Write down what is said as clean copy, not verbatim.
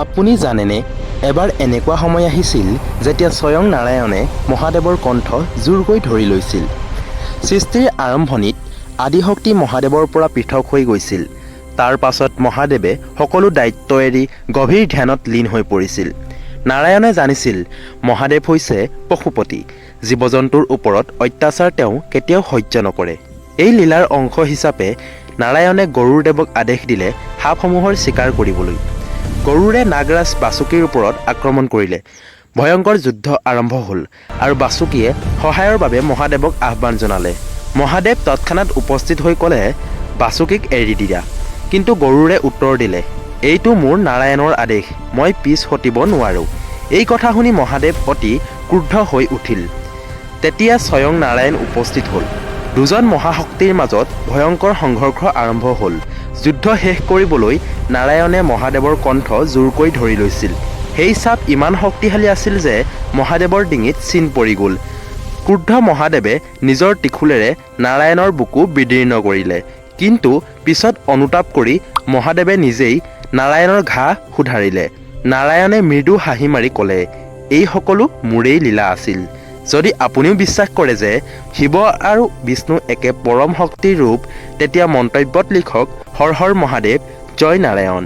আপুনি জানেনে, এবাৰ এনেকুৱা সময় আহিছিল যেতিয়া স্বয়ং নাৰায়ণে মহাদেৱৰ কণ্ঠ জোৰকৈ ধৰি লৈছিল। সৃষ্টিৰ আৰম্ভণিত আদিশক্তি মহাদেৱৰ পৰা পৃথক হৈ গৈছিল। তাৰ পাছত মহাদেৱে সকলো দায়িত্ব এৰি গভীৰ ধ্যানত লীন হৈ পৰিছিল। নাৰায়ণে জানিছিল মহাদেৱ হৈছে পশুপতি, জীৱ-জন্তুৰ ওপৰত অত্যাচাৰ তেওঁ কেতিয়াও সহ্য নকৰে। এই লীলাৰ অংশ হিচাপে নাৰায়ণে গৰুড় দেৱক আদেশ দিলে সাপসমূহৰ চিকাৰ কৰিবলৈ। গৰুড়ে নাগৰাজ বাসুকীৰ ওপৰত আক্ৰমণ কৰিলে। ভয়ংকৰ যুদ্ধ আৰম্ভ হ'ল আৰু বাসুকীয়ে সহায়ৰ বাবে মহাদেৱক আহ্বান জনালে। মহাদেৱ তৎক্ষণাৎ উপস্থিত হৈ ক'লে, বাসুকীক এৰি দিয়া। কিন্তু গৰুড়ে উত্তৰ দিলে, এইটো মোৰ নাৰায়ণৰ আদেশ, মই পিছ হটিব নোৱাৰোঁ। এই কথা শুনি মহাদেৱ অতি ক্ৰুদ্ধ হৈ উঠিল। তেতিয়া স্বয়ং নাৰায়ণ উপস্থিত হ'ল। দুজন মহাশক্তিৰ মাজত ভয়ংকৰ সংঘৰ্ষ আৰম্ভ হ'ল। যুদ্ধ শেষ কৰিবলৈ নাৰায়ণে মহাদেৱৰ কণ্ঠ জোৰকৈ ধৰি লৈছিল। সেই চাপ ইমান শক্তিশালী আছিল যে মহাদেৱৰ ডিঙিত চিন পৰি গ'ল। ক্ৰুদ্ধ মহাদেৱে নিজৰ ত্ৰিশূলেৰে নাৰায়ণৰ বুকু বিদীৰ্ণ কৰিলে। কিন্তু পিছত অনুতাপ কৰি মহাদেৱে নিজেই নাৰায়ণৰ ঘাঁ শুধাৰিলে। নাৰায়ণে মৃদু হাঁহি মাৰি ক'লে, এই সকলো মোৰেই লীলা আছিল। যদি আপুনিও বিশ্বাস কৰে যে শিৱ আৰু বিষ্ণু একে পৰম শক্তিৰ ৰূপ, তেতিয়া মন্তব্যত লিখক, হৰ হৰ মহাদেৱ, জয় নাৰায়ণ।